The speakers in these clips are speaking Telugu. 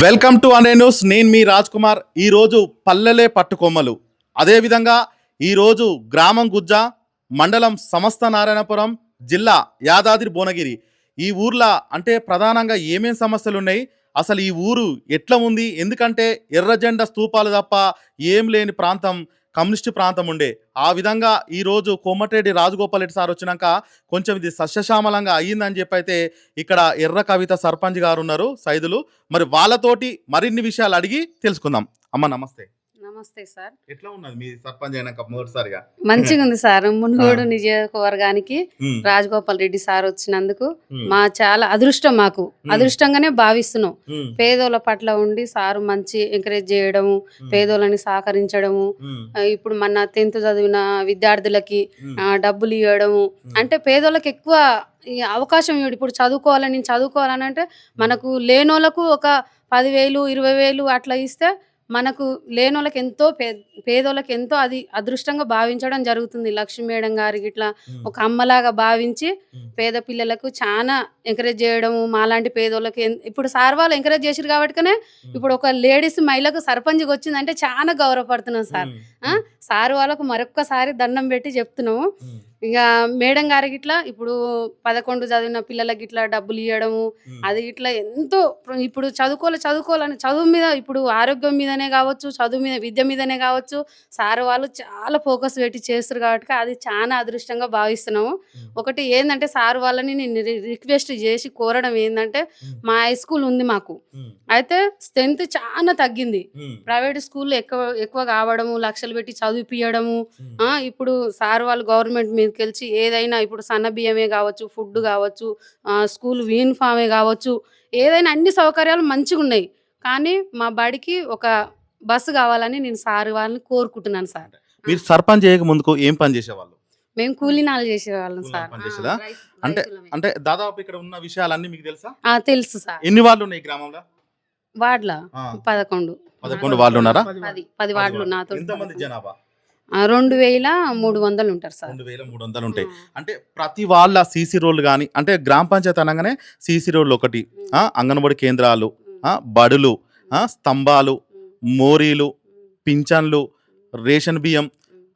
వెల్కమ్ టు అనే న్యూస్. నేను మీ రాజ్ కుమార్. ఈరోజు పల్లెలే పట్టుకొమ్మలు, అదేవిధంగా ఈరోజు గ్రామం గుజ్జ, మండలం సమస్త నారాయణపురం, జిల్లా యాదాద్రి భువనగిరి. ఈ ఊర్లో అంటే ప్రధానంగా ఏమేం సమస్యలు ఉన్నాయి, అసలు ఈ ఊరు ఎట్లా ఉంది, ఎందుకంటే ఎర్రజెండా స్తూపాలు తప్ప ఏం లేని ప్రాంతం కమ్యూనిస్ట్ ప్రాంతం ఉండే. ఆ విధంగా ఈరోజు కోమటిరెడ్డి రాజగోపాల్ రెడ్డి సార్ వచ్చినాక కొంచెం ఇది సస్యశ్యామలంగా అయ్యిందని చెప్పి అయితే ఇక్కడ ఎర్ర కవిత సర్పంచ్ గారు ఉన్నారు సైదులు. మరి వాళ్ళతోటి మరిన్ని విషయాలు అడిగి తెలుసుకుందాం. అమ్మ నమస్తే. నమస్తే సార్. ఎట్లా ఉన్నది మీ సర్పంచ్ అయినాక మొదటిసారిగా? మంచిగా ఉంది సార్. మునుగోడు నియోజకవర్గానికి రాజగోపాల్ రెడ్డి సార్ వచ్చినందుకు మా చాలా అదృష్టం, మాకు అదృష్టంగానే భావిస్తున్నాం. పేదోళ్ళ పట్ల ఉండి సారు మంచి ఎంకరేజ్ చేయడము, పేదోళ్ళని సహకరించడము, ఇప్పుడు మన 10th చదివిన విద్యార్థులకి డబ్బులు ఇవ్వడము, అంటే పేదోళ్ళకి ఎక్కువ అవకాశం ఇవ్వడు. ఇప్పుడు చదువుకోవాలని, నేను చదువుకోవాలని అంటే మనకు లేనోళ్ళకు ఒక 10,000 20,000 అట్లా ఇస్తే మనకు లేనోళ్ళకి ఎంతో పేదోళ్ళకి ఎంతో అది అదృష్టంగా భావించడం జరుగుతుంది. లక్ష్మీ మేడం గారికి ఇట్లా ఒక అమ్మలాగా భావించి పేద పిల్లలకు చాలా ఎంకరేజ్ చేయడము, మాలాంటి పేదోళ్ళకి ఇప్పుడు సార్ వాళ్ళు ఎంకరేజ్ చేసారు కాబట్టినే ఇప్పుడు ఒక లేడీస్ మహిళకు సర్పంచ్కి వచ్చిందంటే చాలా గౌరవపడుతున్నాం సార్. సార్ వాళ్ళకు మరొక్కసారి దండం పెట్టి చెప్తున్నాము. ఇక మేడం గారికి ఇట్లా ఇప్పుడు 11 చదివిన పిల్లలకి ఇట్లా డబ్బులు ఇవ్వడము, అది ఇట్లా ఎంతో ఇప్పుడు చదువుకోవాలని చదువు మీద, ఇప్పుడు ఆరోగ్యం మీదనే కావచ్చు, చదువు మీద, విద్య మీదనే కావచ్చు, సార్ వాళ్ళు చాలా ఫోకస్ పెట్టి చేస్తారు కాబట్టి అది చాలా అదృష్టంగా భావిస్తున్నాము. ఒకటి ఏంటంటే సార్ వాళ్ళని నేను రిక్వెస్ట్ చేసి కోరడం ఏంటంటే, మా హై స్కూల్ ఉంది మాకు, అయితే స్ట్రెంత్ చాలా తగ్గింది. ప్రైవేట్ స్కూల్లో ఎక్కువ కావడము, లక్షలు పెట్టి చదివిపియడము, ఇప్పుడు సార్ వాళ్ళు గవర్నమెంట్ మీద గెలిచి ఏదైనా ఇప్పుడు సన్న బియ్యమే కావచ్చు, ఫుడ్ కావచ్చు, స్కూల్ యూనిఫామే కావచ్చు, ఏదైనా అన్ని సౌకర్యాలు మంచిగా ఉన్నాయి. కానీ మా బడికి ఒక బస్సు కావాలని నేను సార్ వాళ్ళని కోరుకుంటున్నాను సార్. మీరు సర్పంచ్ చేయక ముందుకు ఏం పని చేసేవాళ్ళు? మేము కూలీనాలు చేసేవాళ్ళం సార్. అంటే అంటే దాదాపు ఇక్కడ ఉన్న విషయాలన్నీ మీకు తెలుసా? తెలుసు సార్. ఎన్ని వాళ్ళు ఉన్నాయి గ్రామంలో? వార్డులో 11 వాళ్ళు ఉన్నారా? 10 వార్డులు. నాతో ఎంతమంది జనాభా? 2,300 ఉంటారు సార్. 2,300 ఉంటాయి. అంటే ప్రతి వాళ్ళ సీసీ రోడ్లు కానీ, అంటే గ్రామ పంచాయతీ అనగానే సీసీ రోడ్లు ఒకటి, అంగన్వాడీ కేంద్రాలు, బడులు, స్తంభాలు, మోరీలు, పింఛన్లు, రేషన్ బియ్యం,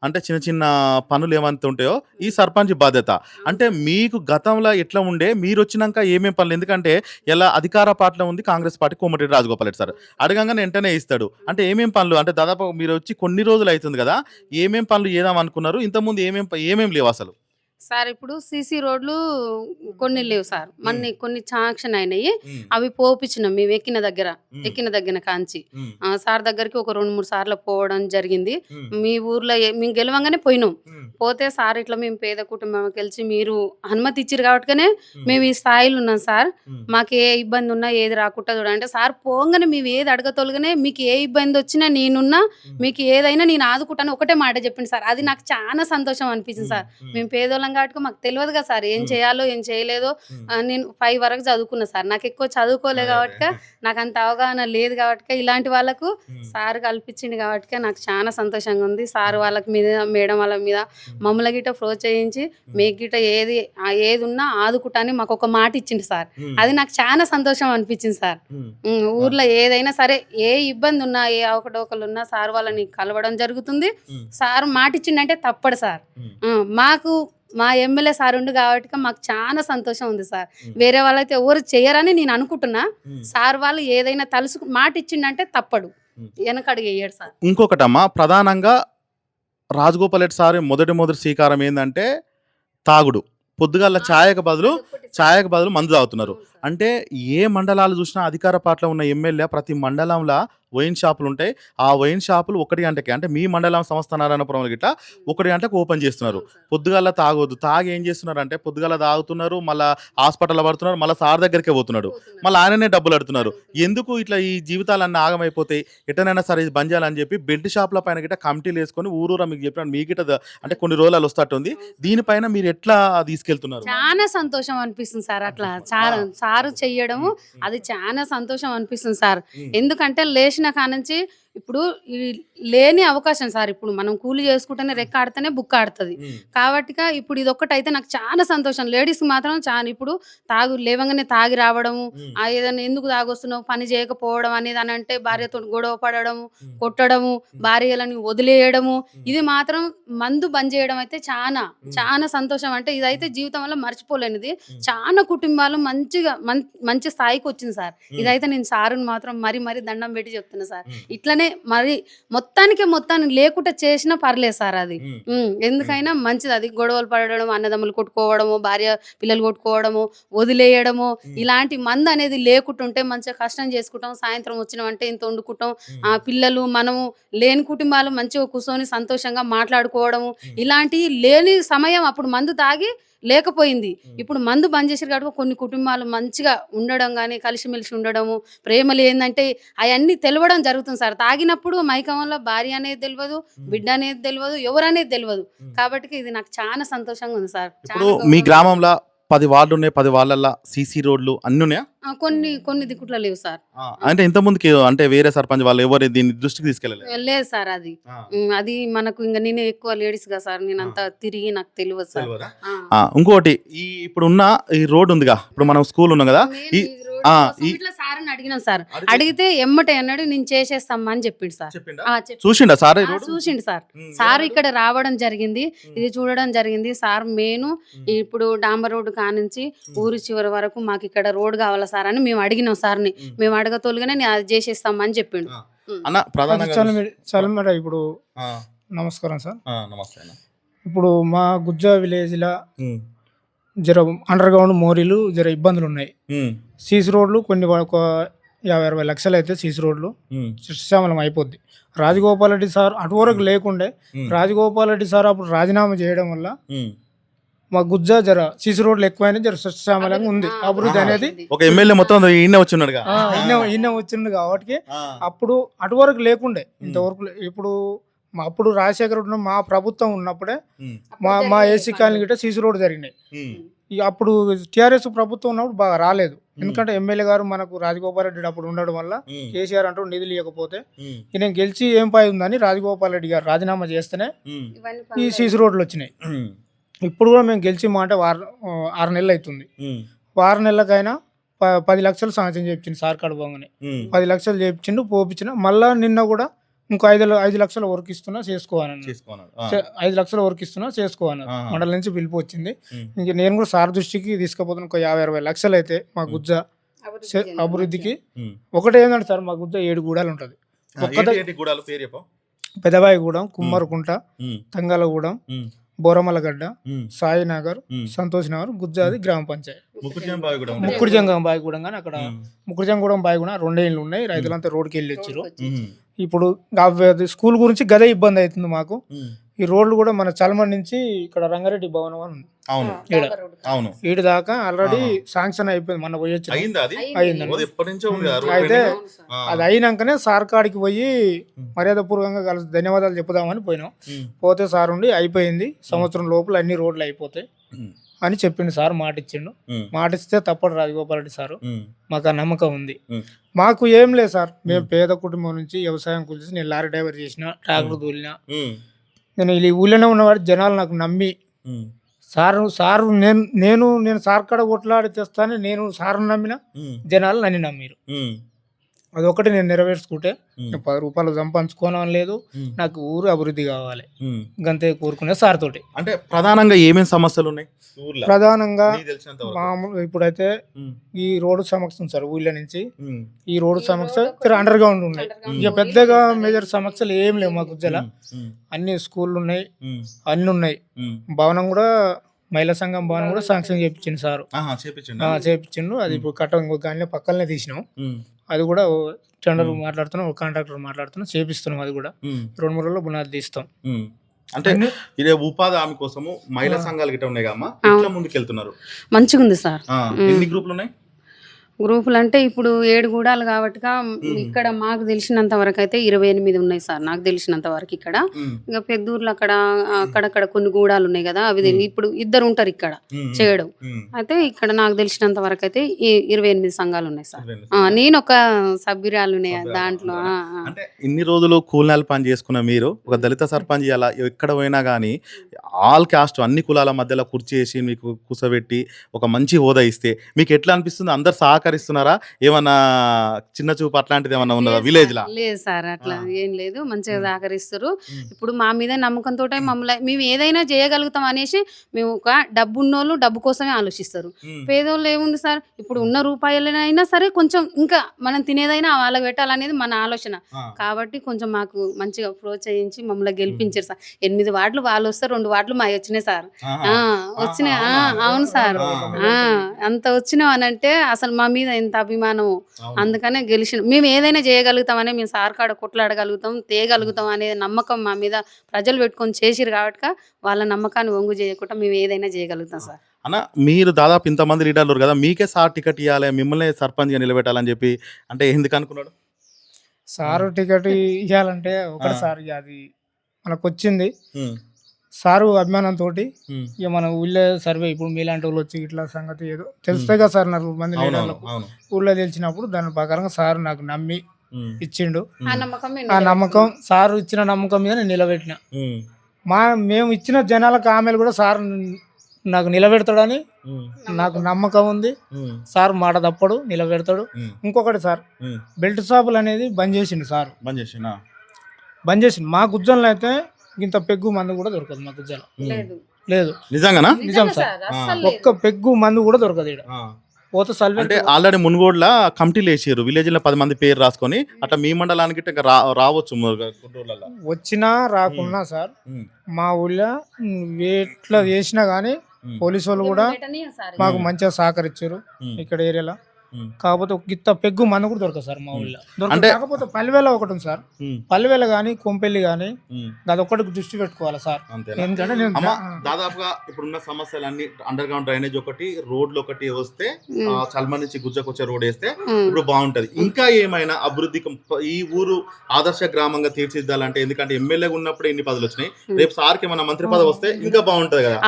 అంటే చిన్న చిన్న పనులు ఏమంత ఉంటాయో ఈ సర్పంచ్ బాధ్యత. అంటే మీకు గతంలో ఎట్లా ఉండే, మీరు వచ్చినాక ఏమేం పనులు, ఎందుకంటే ఇలా అధికార పార్టీలో ఉంది కాంగ్రెస్ పార్టీ, కోమటిరెడ్డి రాజగోపాల్ రెడ్డి సార్ అడగంగానే వెంటనే ఇస్తాడు. అంటే ఏమేం పనులు, అంటే దాదాపు మీరు వచ్చి కొన్ని రోజులు అవుతుంది కదా, ఏమేం పనులు చేద్దాం అనుకున్నారు, ఇంతకుముందు ఏమేం లేవు అసలు? సార్ ఇప్పుడు సీసీ రోడ్లు కొన్ని లేవు సార్, కొన్ని శాంక్షన్ అయినాయి, అవి పోపించినాం మేము ఎక్కిన దగ్గర కాంచి. సార్ దగ్గరికి ఒక 2-3 సార్లు పోవడం జరిగింది. మీ ఊర్లో మేము గెలవంగానే పోయినాం. పోతే సార్ ఇట్లా మేము పేద కుటుంబం గెలిచి మీరు అనుమతి ఇచ్చారు కాబట్టినే మేము ఈ స్థాయిలో ఉన్నాం సార్, మాకు ఏ ఇబ్బంది ఉన్నా ఏది రాకుండా చూడంటే సార్ పోగానే మేము ఏది అడగతోలుగానే మీకు ఏ ఇబ్బంది వచ్చినా నేనున్నా, మీకు ఏదైనా నేను ఆదుకుంటాను ఒకటే మాట చెప్పింది సార్. అది నాకు చాలా సంతోషం అనిపించింది సార్. మేము పేదోళ్ళం కాబట్టి మాకు తెలియదు కదా సార్ ఏం చేయాలో ఏం చేయలేదో. నేను 5 వరకు చదువుకున్నా సార్, నాకు ఎక్కువ చదువుకోలేదు కాబట్టి, నాకు అంత అవగాహన లేదు కాబట్టి ఇలాంటి వాళ్ళకు సార్ కల్పించింది కాబట్టి నాకు చాలా సంతోషంగా ఉంది. సార్ వాళ్ళకి మీద, మేడం వాళ్ళ మీద మమ్మల్ని గిట్ట ప్రోత్సహించి మీకు గిట్ట ఏది ఉన్నా ఆదుకుంటాని మాకు ఒక మాట ఇచ్చింది సార్. అది నాకు చాలా సంతోషం అనిపించింది సార్. ఊర్లో ఏదైనా సరే ఏ ఇబ్బంది ఉన్నా, ఏ అవకటవకలు ఉన్నా సార్ వాళ్ళని కలవడం జరుగుతుంది. సార్ మాట ఇచ్చిండంటే తప్పడు సార్. మాకు మా ఎమ్మెల్యే సార్ ఉండు కాబట్టి మాకు చాలా సంతోషం ఉంది సార్. వేరే వాళ్ళైతే ఎవరు చేయరని నేను అనుకుంటున్నా. సార్ వాళ్ళు ఏదైనా మాట ఇచ్చిండంటే తప్పడు, వెనకడుగు వేయడు సార్. ఇంకొకటమ్మా, ప్రధానంగా రాజగోపాల్ రెడ్డి సార్ మొదటి శ్రీకారం ఏంటంటే తాగుడు. పొద్దుగాల ఛాయకు బదులు మందు తాగుతున్నారు. అంటే ఏ మండలాలు చూసినా అధికార పార్టీలో ఉన్న ఎమ్మెల్యే ప్రతి మండలంలో వైన్ షాపులు ఉంటాయి. ఆ వైన్ షాపులు 1 గంటకి, అంటే మీ మండలం సంస్థ నారాయణపురం గిట్లా 1 గంటకు ఓపెన్ చేస్తున్నారు. పొద్దుగాల తాగొద్దు, తాగి ఏం చేస్తున్నారు అంటే పొద్దుగాల తాగుతున్నారు, మళ్ళీ హాస్పిటల్లో పడుతున్నారు, మళ్ళీ సార్ దగ్గరికే పోతున్నాడు, మళ్ళీ ఆయననే డబ్బులు అడుగుతున్నారు. ఎందుకు ఇట్లా ఈ జీవితాలన్నీ ఆగమైపోతాయి, ఎటనైనా సరే ఇది బంద్ చేయాలని చెప్పి బెల్ట్ షాప్ల పైన గిట్ట కమిటీలు వేసుకొని ఊరూరా మీకు చెప్పిన మీ గిట్ట అంటే కొన్ని రోజులు వస్తట్టుంది. దీనిపైన మీరు ఎట్లా తీసుకెళ్తున్నారు? చాలా సంతోషం అనిపిస్తుంది సార్. అట్లా సారు చెయ్యడము అది చాలా సంతోషం అనిపిస్తుంది సార్. ఎందుకంటే లేచిన కానుంచి ఇప్పుడు ఈ లేని అవకాశం సార్. ఇప్పుడు మనం కూలి చేసుకుంటేనే రెక్క ఆడితేనే బుక్క ఆడుతుంది. కాబట్టిగా ఇప్పుడు ఇదొక్కటైతే నాకు చాలా సంతోషం. లేడీస్కి మాత్రం చాలా ఇప్పుడు లేవంగానే తాగి రావడము, ఏదైనా ఎందుకు తాగొస్తున్నావు పని చేయకపోవడం అనేది అని అంటే భార్యతో గొడవ పడడము, కొట్టడము, భార్యలని వదిలేయడము, ఇది మాత్రం మందు బంద్ చేయడం అయితే చాలా చాలా సంతోషం. అంటే ఇదైతే జీవితం వల్ల మర్చిపోలేనిది. చాలా కుటుంబాలు మంచిగా మంచి స్థాయికి వచ్చింది సార్. ఇదైతే నేను సారుని మాత్రం మరీ దండం పెట్టి చెప్తున్నా సార్. ఇట్లనే మరి మొత్తానికి లేకుండా చేసినా పర్లేదు సార్ అది. ఎందుకైనా మంచిది. అది గొడవలు పడడం, అన్నదమ్ములు కొట్టుకోవడము, భార్య పిల్లలు కొట్టుకోవడము, వదిలేయడము, ఇలాంటి మంది అనేది లేకుంటుంటే మంచిగా కష్టం చేసుకుంటాం. సాయంత్రం వచ్చినామంటే ఇంత వండుకుంటాం. పిల్లలు మనము లేని కుటుంబాలు మంచిగా కూర్చొని సంతోషంగా మాట్లాడుకోవడము, ఇలాంటి లేని సమయం అప్పుడు మందు తాగి లేకపోయింది. ఇప్పుడు మందు బంద్ చేసారు కాబట్టి కొన్ని కుటుంబాలు మంచిగా ఉండడం కానీ, కలిసిమెలిసి ఉండడము, ప్రేమలు ఏంటంటే అవన్నీ తెలవడం జరుగుతుంది సార్. తాగినప్పుడు మైకం వల్ల భార్య అనేది తెలియదు, బిడ్డ అనేది తెలియదు, ఎవరనేది తెలియదు. కాబట్టి ఇది నాకు చాలా సంతోషంగా ఉంది సార్. ఇప్పుడు మీ గ్రామంలో 10 వార్డులు ఉన్నాయి. 10 వార్డులలో సీసీ రోడ్లు అన్ని ఉన్నాయా? కొన్ని దిక్కుట్లో లేవు సార్. అంటే ఇంత ముందుకి అంటే వేరే సర్పంచ్ వాళ్ళు ఎవరు దీన్ని దృష్టికి తీసుకెళ్ళలేదు? లేదు సార్. అది మనకు ఇంకా నేను ఎక్కువ లేడీస్ గా సార్, నేను అంతా తిరిగి నాకు తెలియదు సార్. ఇంకోటి ఇప్పుడున్న ఈ రోడ్ ఉందిగా, ఇప్పుడు మనం స్కూల్ ఉన్నాం కదా, సార్ని అడిగినాం సార్. అడిగితే ఎమ్మటే అన్నాడు నేను చేసేస్తామా అని చెప్పిండు సార్. చూసిండా సార్? చూసిండు సార్. సార్ ఇక్కడ రావడం జరిగింది, ఇది చూడడం జరిగింది సార్. మెయిన్ ఇప్పుడు డాంబర్ రోడ్డు కానుంచి ఊరి చివరి వరకు మాకు ఇక్కడ రోడ్ కావాలా సార్ అని మేము అడిగినాం సార్ని. మేము అడగతోలుగానే నేను అది చేసేస్తామని చెప్పిండు. ఇప్పుడు నమస్కారం సార్. ఇప్పుడు మా గుజ్జా విలేజ్ లా జర అండర్ గ్రౌండ్ మోరీలు జర ఇబ్బందులు ఉన్నాయి. సీసీ రోడ్లు కొన్ని 50-60 లక్షలు అయితే సీసీ రోడ్లు శిష్టామలం అయిపోద్ది. రాజగోపాల్ రెడ్డి సార్ అటువరకు లేకుండే, రాజగోపాల్ రెడ్డి సార్ అప్పుడు రాజీనామా చేయడం వల్ల మా గుజ్జా జర సీసీ రోడ్లు ఎక్కువైనా జర శిష్టామలంగా ఉంది. అభివృద్ధి అనేది ఒక ఎమ్మెల్యే మొత్తం ఈయన వచ్చిండు కాబట్టి అప్పుడు అటువరకు లేకుండే, ఇంతవరకు. అప్పుడు రాజశేఖర్ మా ప్రభుత్వం ఉన్నప్పుడే మా ఏసీ కాలనీ గిట్ట సీసీ రోడ్ జరిగినాయి. అప్పుడు టీఆర్ఎస్ ప్రభుత్వం ఉన్నప్పుడు బాగా రాలేదు. ఎందుకంటే ఎమ్మెల్యే గారు మనకు రాజగోపాల్ రెడ్డి అప్పుడు ఉండడం వల్ల కేసీఆర్ అంటూ నిధులు ఇవ్వకపోతే నేను గెలిచి ఏం పాయి ఉందని రాజగోపాల్ రెడ్డి గారు రాజీనామా చేస్తేనే ఈ సీసీ రోడ్లు వచ్చినాయి. ఇప్పుడు కూడా మేము గెలిచి మాట 6 నెలలు అవుతుంది. 6 నెలలకైనా 10 లక్షలు సాంక్షన్ చేయించింది సార్ కడుపుగానే. 10 లక్షలు చేయించిండు, పోపించిన. మళ్ళా నిన్న కూడా ఇంకో 5 లక్షల వరకు ఇస్తున్నా చేసుకోవాలన్నారు. 5 లక్షల వరకు ఇస్తున్నా చేసుకోవాలన్నారు. మండలం నుంచి పిలుపు వచ్చింది. ఇంక నేను కూడా సార్ దృష్టికి తీసుకుపోతున్నా. ఒక 50-60 లక్షలు అయితే మా గుజ్జా అభివృద్ధికి. ఒకటి ఏంటంటే సార్, మా గుజ్జా 7 గూడాలు ఉంటుంది. పెదబాయిగూడెం, కుమ్మరకుంట, తంగాలగూడెం, బోరమల్లగడ్డ, సాయినగర్, సంతోష్ నగర్, గుజ్జాది గ్రామ పంచాయతీ. ముక్కుడిజంగం బాయిగూడెం కానీ అక్కడ ముక్కుడిజంగూడెం బాయిగూడెం 2 ఏళ్ళు ఉన్నాయి. రైతులంతా రోడ్డుకి వెళ్ళి వచ్చారు. ఇప్పుడు స్కూల్ గురించి గదే ఇబ్బంది అవుతుంది మాకు. ఈ రోడ్లు కూడా మన చల్మన్ నుంచి ఇక్కడ రంగారెడ్డి భవనం అని ఉంది, ఈడు దాకా ఆల్రెడీ శాంక్షన్ అయిపోయింది. మన పోయొచ్చు అయిందండి. అయితే అది అయినాకనే సార్ కాడికి పోయి మర్యాద పూర్వకంగా కలిసి ధన్యవాదాలు చెప్పుదామని పోయినాం. పోతే సార్ ఉండి అయిపోయింది, సంవత్సరం లోపల అన్ని రోడ్లు అయిపోతాయి అని చెప్పిండు సార్. మాట ఇచ్చిండు. మాట ఇస్తే తప్పడు రాజగోపాల్ రెడ్డి సారు. మాకు ఆ నమ్మకం ఉంది. మాకు ఏం లేదు సార్, మేము పేద కుటుంబం నుంచి వ్యవసాయం కూల్చేసి నేను లారీ డ్రైవర్ చేసిన, ట్రాక్టర్ తోలిన. నేను ఈ ఊళ్ళోనే ఉన్నవాడు జనాలు నాకు నమ్మి సారు నేను సార్ కాడ కొట్లాడి తెస్తాను, నేను సార్ నమ్మిన జనాలు నన్ను నమ్మిరు. అదొకటి నేను నెరవేర్చుకుంటే 10 రూపాయలు సంపాదించుకోవడం లేదు, నాకు ఊరు అభివృద్ధి కావాలి, గంతే కోరుకునే సార్ తోటి. అంటే ప్రధానంగా ఏమేమి సమస్యలు ఉన్నాయి? ప్రధానంగా మామూలు ఇప్పుడైతే ఈ రోడ్డు సమస్య ఉంది సార్. ఊళ్ళో నుంచి ఈ రోడ్డు సమస్య అండర్ గ్రౌండ్ ఉన్నాయి. ఇక పెద్దగా మేజర్ సమస్యలు ఏం లేవు మా గుజ్జల. అన్ని స్కూళ్ళు ఉన్నాయి, అన్ని ఉన్నాయి. భవనం కూడా మహిళా సంఘం భవనం కూడా శాంక్షన్ చేయించిండు సార్. చేయించిండు. అది ఇప్పుడు కట్ట పక్కనే తీసినాం. అది కూడా టెండర్ మాట్లాడుతున్నాం, కాంట్రాక్టర్ మాట్లాడుతున్నాం, చేపిస్తున్నాం. అది కూడా 2-3 రోజుల్లో బునాది తీస్తాం. అంటే ఇదే ఉపాధి హామీ కోసము మహిళా సంఘాలు గిట్ట ఉన్నాయి కమ్మా, ఇట్లా ముందుకు వెళ్తున్నారు. మంచిగా ఉంది సార్. ఎన్ని గ్రూపులు ఉన్నాయి? గ్రూపులు అంటే ఇప్పుడు 7 గూడాలు కాబట్టిగా ఇక్కడ మాకు తెలిసినంత వరకు అయితే 28 ఉన్నాయి సార్, నాకు తెలిసినంత వరకు ఇక్కడ. ఇంకా పెద్దూర్లు అక్కడక్కడ కొన్ని గూడాలు ఉన్నాయి కదా, అవి ఇప్పుడు ఇద్దరు ఉంటారు ఇక్కడ చేయడం. అయితే ఇక్కడ నాకు తెలిసినంత వరకు అయితే 28 సంఘాలు ఉన్నాయి సార్. నేను ఒక సభ్యురాలునే దాంట్లో. అంటే ఇన్ని రోజులు కూలినాలు పని చేసుకున్న మీరు ఒక దళిత సర్పంచ్ అలా ఎక్కడ పోయినా కానీ ఆల్ కాస్ట్ అన్ని కులాల మధ్యలో కుర్చేసి మీకు కూసబెట్టి ఒక మంచి హోదా ఇస్తే మీకు ఎట్లా అనిపిస్తుంది? అందరు సహకరిస్తున్నారా? ఏమన్నా చిన్న చూపు అట్లాంటిది ఏమన్నా ఉన్నదా విలేజ్ లా? లేదు సార్, అట్లా ఏం లేదు, మంచిగా సహకరిస్తారు. ఇప్పుడు మా మీద నమ్మకంతో మమ్మల్ని మేము ఏదైనా చేయగలుగుతాం అనేసి మేము ఒక డబ్బు ఉన్నోళ్ళు డబ్బు కోసమే ఆలోచిస్తారు. పేదోళ్ళు ఏముంది సార్, ఇప్పుడు ఉన్న రూపాయలైనా సరే కొంచెం ఇంకా మనం తినేదైనా వాళ్ళకి పెట్టాలనేది మన ఆలోచన. కాబట్టి కొంచెం మాకు మంచిగా ప్రోత్సహించి మమ్మల్ని గెలిపించారు సార్. 8 వార్డులు వాళ్ళు వస్తారు, 2 వార్డులు మా వచ్చినాయి సార్. వచ్చినాయి. అవును సార్, అంత వచ్చినాం అని అంటే అసలు మా మీద ఎంత అభిమానం. అందుకనే గెలిచిన మేము ఏదైనా చేయగలుగుతామని మేము సార్ కాడ కొట్లాడగలుగుతాం, తేయగలుగుతాం అనే నమ్మకం మా మీద ప్రజలు పెట్టుకొని చేసిరు కాబట్టి వాళ్ళ నమ్మకాన్ని ఒంగు చేయకుండా మేము ఏదైనా చేయగలుగుతాం సార్. అన్న మీరు దాదాపు ఇంతమంది లీడర్లు కదా, మీకే సార్ టికెట్ ఇవ్వాలి, మిమ్మల్ని సర్పంచ్గా నిలబెట్టాలని చెప్పి అంటే ఎందుకు అనుకున్నాడు? సారు టికెట్ ఇవ్వాలంటే ఒకటి సార్, ఇక అది మనకు వచ్చింది సారు అభిమానంతో. ఇక మన ఊళ్ళో సర్వే ఇప్పుడు మీలాంటి వాళ్ళు వచ్చి ఇట్లా సంగతి ఏదో తెలుస్తాయి కదా సార్, 4 మంది లీడర్లకు ఊళ్ళో తెలిసినప్పుడు దాని ప్రకారంగా సార్ నాకు నమ్మి ఇచ్చిండు. ఆ నమ్మకం సార్ ఇచ్చిన నమ్మకం మీద నేను నిలబెట్టిన. మేము ఇచ్చిన జనాలకు ఆమెలు కూడా సార్ నాకు నిలబెడతాడని నాకు నమ్మకం ఉంది. సార్ మాట తప్పడు, నిలబెడతాడు. ఇంకొకటి సార్, బెల్ట్ షాపులు అనేది బంద్ చేసిండు సార్. బంద్ చేసిండు. మా గుజ్జంలో అయితే ఇంత పెగ్గు మందు కూడా దొరకదు. మా గుజ్జలో లేదు. నిజంగానా? నిజం సార్, ఒక్క పెగ్గు మందు కూడా దొరకదు ఇక్కడ. పోతే అంటే ఆల్రెడీ మున్గోడ్ల కమిటీలు వేసారు, విలేజ్ లో 10 మంది పేరు రాసుకొని అట్లా మీ మండలానికి రావచ్చు. వచ్చినా రాకున్నా సార్ మా ఊళ్ళో ఎట్లా చేసినా గానీ పోలీసు వాళ్ళు కూడా మాకు మంచిగా సహకరించారు ఇక్కడ ఏరియాలో. కాకపోతే ఒక గిత్త పెగ్గు మందు కూడా దొరకదు సార్ మా ఊళ్ళో. అంటే కాకపోతే పల్లెవేల ఒకటి ఉంది సార్, పల్లెవేల గానీ కొంపెల్లి గానీ అదొక్కటి దృష్టి పెట్టుకోవాలి సార్. ఎందుకంటే దాదాపుగా ఇప్పుడున్న సమస్యలన్నీ అండర్ గ్రౌండ్ డ్రైనేజ్ ఒకటి, రోడ్లు ఒకటి వస్తే చల్మ నుంచి గుజ్జకొచ్చే రోడ్ వేస్తే ఇప్పుడు బాగుంటది. ఇంకా ఏమైనా అభివృద్ధికి ఈ ఊరు ఆదర్శ గ్రామంగా తీర్చిదిద్దాలంటే, ఎందుకంటే ఎమ్మెల్యేగా ఉన్నప్పుడు ఎన్ని పదవులు వచ్చినాయి, రేపు సార్కి ఏమైనా మంత్రి పదవి వస్తే ఇంకా బాగుంటది కదా.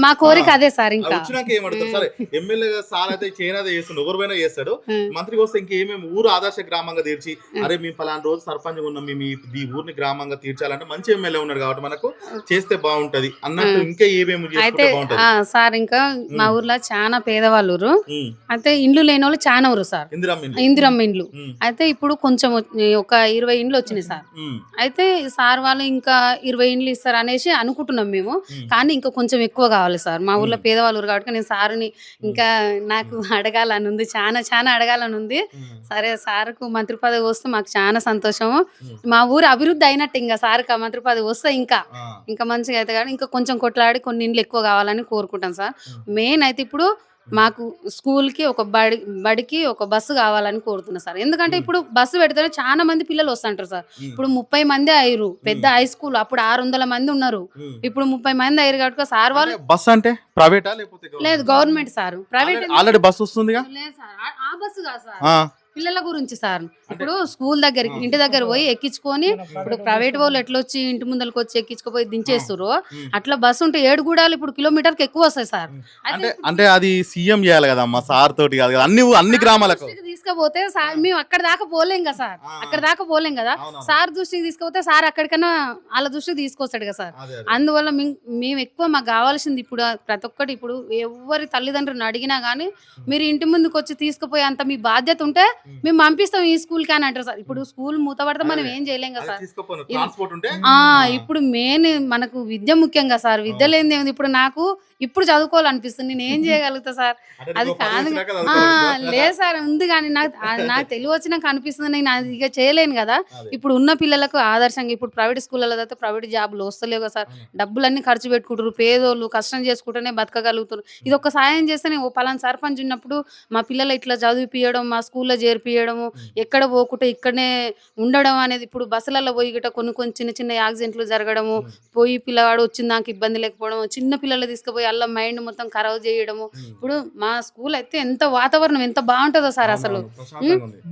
మా కోరిక అదే సార్. ఇంకా వచ్చినాక ఏమంటారు? సరే ఎమ్మెల్యేగా సార్ అయితే చేయనాదే చేస్తుండే, ఎవరిపైనా చేస్తాడు. మంత్రికి వస్తే ఇంకేమేమి ఊరు ఆదర్శ గ్రామంగా తీర్చి, అరే మేము పలానా రోజు సర్పంచ్ ఉన్నాం, మేము ఈ ఊరిని గ్రామంగా తీర్చాలంటే మంచి ఎమ్మెల్యే ఉన్నాడు కాబట్టి మనకు చేస్తే బాగుంటది అన్నట్టు ఇంకా ఏమేమి అయితే సార్. ఇంకా మా ఊర్లో చాలా పేదవాళ్ళు అయితే ఇండ్లు లేని వాళ్ళు చాలా ఊరు సార్, ఇందిరమ్మ ఇండ్లు. అయితే ఇప్పుడు కొంచెం ఒక 20 ఇండ్లు వచ్చినాయి సార్. అయితే సార్ వాళ్ళు ఇంకా 20 ఇండ్లు ఇస్తారు అనేసి అనుకుంటున్నాం మేము, కానీ ఇంకా కొంచెం ఎక్కువ కావాలి సార్. మా ఊర్లో పేదవాళ్ళు కాబట్టి నేను సార్ని ఇంకా నాకు అడగాలని ఉంది, చాలా అడగాలని ఉంది. సరే సార్కు మంత్రి పదవి వస్తే మాకు చాలా సంతోషము. మా ఊరు అభివృద్ధి అయినట్టు ఇంకా సార్కి మంత్రి పదవి వస్తే ఇంకా మంచిగా అయితే కానీ ఇంకా కొంచెం కొట్లాడి కొన్ని ఇండ్లు ఎక్కువ కావాలని కోరుకుంటాం సార్. మెయిన్ అయితే ఇప్పుడు మాకు స్కూల్కి ఒక బడికి ఒక బస్సు కావాలని కోరుతున్నా సార్. ఎందుకంటే ఇప్పుడు బస్సు పెడితేనే చాలా మంది పిల్లలు వస్తుంటారు సార్. ఇప్పుడు 30 మంది అయ్యారు, పెద్ద హై స్కూల్ అప్పుడు 600 మంది ఉన్నారు, ఇప్పుడు 30 మంది అయ్యారు కాబట్టి సార్ వాళ్ళు. బస్ అంటే ప్రైవేటా లేకపోతే లేదు government sir. Private already bus వస్తుంది లేదు సార్, ఆ బస్సు కాదు సార్, పిల్లల గురించి సార్. ఇప్పుడు స్కూల్ దగ్గరికి ఇంటి దగ్గర పోయి ఎక్కించుకొని, ఇప్పుడు ప్రైవేట్ వాళ్ళు ఎట్లా వచ్చి ఇంటి ముందరికి వచ్చి ఎక్కించుకుపోయి దించేస్తారు, అట్లా బస్సు ఉంటే 7 గూడాలు ఇప్పుడు కిలోమీటర్ కి ఎక్కువ వస్తాయి సార్. అంటే అది సీఎం చేయాలి కదా అమ్మా, సార్ తోటి కాదు కదా అన్ని గ్రామాలకు తీసుకపోతే సార్. మేము అక్కడ దాకా పోలేం కదా సార్, అక్కడ దాకా పోలేం కదా. సార్ దృష్టికి తీసుకపోతే సార్ అక్కడికన్నా వాళ్ళ దృష్టికి తీసుకొస్తాడు కదా సార్. అందువల్ల మేము ఎక్కువ మాకు కావాల్సింది ఇప్పుడు ప్రతి ఒక్కటి, ఇప్పుడు ఎవరి తల్లిదండ్రులను అడిగినా గానీ మీరు ఇంటి ముందుకు వచ్చి తీసుకుపోయే అంత మీ బాధ్యత ఉంటే మేము పంపిస్తాం ఈ స్కూల్ కి అని అంటారు సార్. ఇప్పుడు స్కూల్ మూతపడితే మనం ఏం చేయలేం కదా సార్. ఇప్పుడు మెయిన్ మనకు విద్య ముఖ్యం కదా సార్. విద్య లేనిది ఏముంది? ఇప్పుడు నాకు ఇప్పుడు చదువుకోవాలనిపిస్తుంది, నేను ఏం చేయగలుగుతా సార్? అది కాదు లేదు సార్, ఉంది కానీ నాకు తెలివి వచ్చినాక అనిపిస్తుంది, నేను అది ఇక చేయలేను కదా. ఇప్పుడు ఉన్న పిల్లలకు ఆదర్శంగా ఇప్పుడు ప్రైవేట్ స్కూళ్ళలో అయితే ప్రైవేట్ జాబులు వస్తలేవు కదా సార్. డబ్బులన్నీ ఖర్చు పెట్టుకుంటారు, పేదోళ్ళు కష్టం చేసుకుంటేనే బతకగలుగుతారు. ఇది ఒక సాయం చేస్తేనే, ఓ పలానా సర్పంచ్ ఉన్నప్పుడు మా పిల్లలు ఇట్లా చదివిపియడం, మా స్కూల్లో చేర్పియడము, ఎక్కడ పోకుండా ఇక్కడనే ఉండడం అనేది. ఇప్పుడు బస్సులలో పోయి గిట్ట కొన్ని చిన్న చిన్న యాక్సిడెంట్లు జరగడము, పోయి పిల్లవాడు వచ్చిన దానికి ఇబ్బంది లేకపోవడం, చిన్న పిల్లలు తీసుకుపోయి అల్ల మైండ్ మొత్తం ఖరాబ్ చేయడము. ఇప్పుడు మా స్కూల్ అయితే ఎంత వాతావరణం ఎంత బాగుంటుందో సార్, అసలు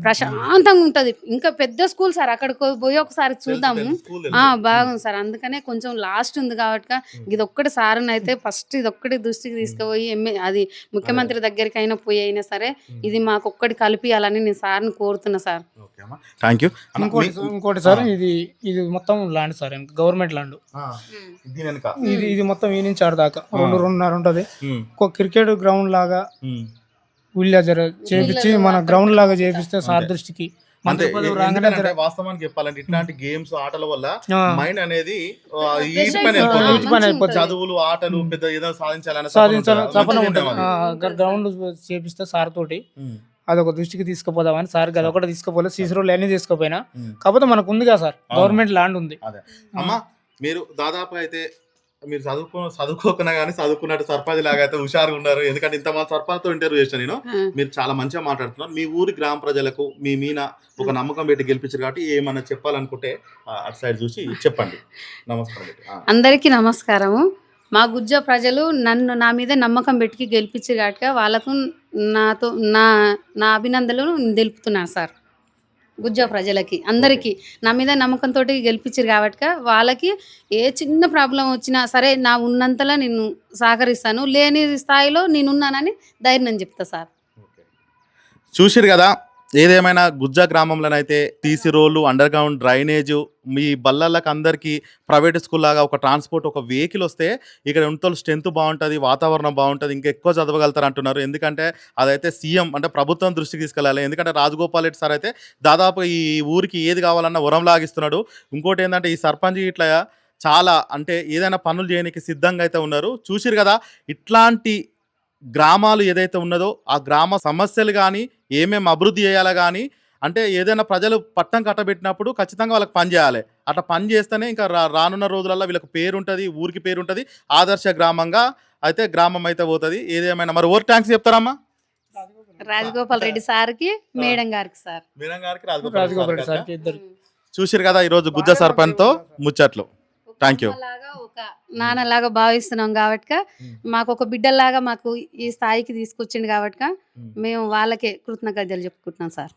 ప్రశాంతంగా ఉంటది. ఇంకా పెద్ద స్కూల్ సార్, అక్కడికి పోయి ఒకసారి చూద్దాము. బాగుంది సార్. అందుకనే కొంచెం లాస్ట్ ఉంది కాబట్టి ఇది ఒక్కటి సార్ అయితే ఫస్ట్ ఇది ఒక్కటి దృష్టికి తీసుకుపోయి అది ముఖ్యమంత్రి దగ్గరికి అయినా పోయి అయినా సరే ఇది మాకు ఒక్కటి కలిపియాలని నేను సార్ని కోరుతున్నా సార్. Thank you. ఇంకోటి సార్, ఇది మొత్తం ల్యాండ్ సార్, గవర్నమెంట్ ల్యాండ్. ఇది మొత్తం ఈ నుంచి ఆడ దాకా 2.5 ఉంటది. ఒక క్రికెట్ గ్రౌండ్ లాగా విలేజర్ చేపించి మన గ్రౌండ్ లాగా చేపిస్తే సార్ దృష్టికి వాస్తవానికి చెప్పాలంటే ఇట్లాంటి గేమ్స్ ఆటల వల్ల మైండ్ అనేది చదువులు ఆటలు పెద్ద ఏదో సాధించాలని తపన ఉంటుంది. గ్రౌండ్ చేపిస్తే సార్ తోటి అదొక దృష్టికి తీసుకుపోదామని సార్ అదొకటి తీసుకుపోలేదు, సీసీ రోడ్లు అన్ని తీసుకుపోయినా. కాకపోతే మనకు ఉంది కదా సార్, గవర్నమెంట్ ల్యాండ్ ఉంది. అమ్మా మీరు దాదాపు అయితే మీరు చదువుకోకున్నా కానీ చదువుకున్నట్టు సర్పంచ్ లాగా అయితే హుషారుగా ఉన్నారు. ఎందుకంటే ఇంతమంది సర్పంచ్తో ఇంటర్వ్యూ చేశాను నేను. మీరు చాలా మంచిగా మాట్లాడుతున్నారు. మీ ఊరి గ్రామ ప్రజలకు మీ మీద ఒక నమ్మకం పెట్టి గెలిపించారు కాబట్టి ఏమన్నా చెప్పాలనుకుంటే అటు సైడ్ చూసి చెప్పండి. నమస్కారం. అందరికీ నమస్కారము. మా గుజ్జ ప్రజలు నా మీద నమ్మకం పెట్టి గెలిపించారు కాబట్టి వాళ్ళకు నా అభినందనలు తెలుపుతున్నాను సార్. గుజ్జ ప్రజలకి అందరికీ నా మీద నమ్మకంతో గెలిపించారు కాబట్టి వాళ్ళకి ఏ చిన్న ప్రాబ్లం వచ్చినా సరే నా ఉన్నంతలో నేను సహకరిస్తాను, లేని స్థాయిలో నేనున్నానని ధైర్యం చెప్తా సార్. చూసిరు కదా, ఏదేమైనా గుజ్జ గ్రామంలోనైతే టీసీ రోడ్లు, అండర్ గ్రౌండ్ డ్రైనేజు, మీ బల్లలకు అందరికీ ప్రైవేట్ స్కూల్ లాగా ఒక ట్రాన్స్పోర్ట్ ఒక వెహికల్ వస్తే ఇక్కడ ఉంటోళ్ళు స్ట్రెంత్ బాగుంటుంది, వాతావరణం బాగుంటుంది, ఇంకా ఎక్కువ చదవగలుగుతారు అంటున్నారు. ఎందుకంటే అదైతే సీఎం అంటే ప్రభుత్వం దృష్టికి తీసుకెళ్ళాలి. ఎందుకంటే రాజగోపాల్ రెడ్డి సార్ అయితే దాదాపు ఈ ఊరికి ఏది కావాలన్నా వరం లాగిస్తున్నాడు. ఇంకోటి ఏంటంటే ఈ సర్పంచ్ ఇట్లా చాలా అంటే ఏదైనా పనులు చేయడానికి సిద్ధంగా అయితే ఉన్నారు. చూసిరు కదా, ఇట్లాంటి గ్రామాలు ఏదైతే ఉన్నదో ఆ గ్రామ సమస్యలు కానీ ఏమేమి అభివృద్ధి చేయాలో కానీ అంటే ఏదైనా ప్రజలు పట్టం కట్టబెట్టినప్పుడు ఖచ్చితంగా వాళ్ళకి పని చేయాలి. అట్లా పని చేస్తేనే ఇంకా రానున్న రోజులలో వీళ్ళకి పేరు ఉంటుంది, ఊరికి పేరు ఉంటుంది, ఆదర్శ గ్రామంగా అయితే గ్రామం అయితే పోతుంది. ఏదేమైనా మరి ఓవర్ థ్యాంక్స్ చెప్తారమ్మా రాజగోపాల్ రెడ్డి సార్కి, మేడం గారికి సార్. మేడం గారికి, రాజగోపాల్ రెడ్డి సార్కి ఇద్దరు. చూసిరు కదా ఈరోజు గుజ్జ సర్పంచ్తో ముచ్చట్లు. Thank you. ఒక నాన్నలాగా భావిస్తున్నాం కాబట్టి మాకు ఒక బిడ్డలాగా మాకు ఈ స్థాయికి తీసుకొచ్చిండు కాబట్టి మేము వాళ్ళకే కృతజ్ఞతలు చెప్పుకుంటున్నాం సార్.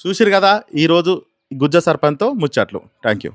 చూసిరు కదా ఈరోజు గుజ్జ సర్పంచ్తో ముచ్చట్లు. Thank you.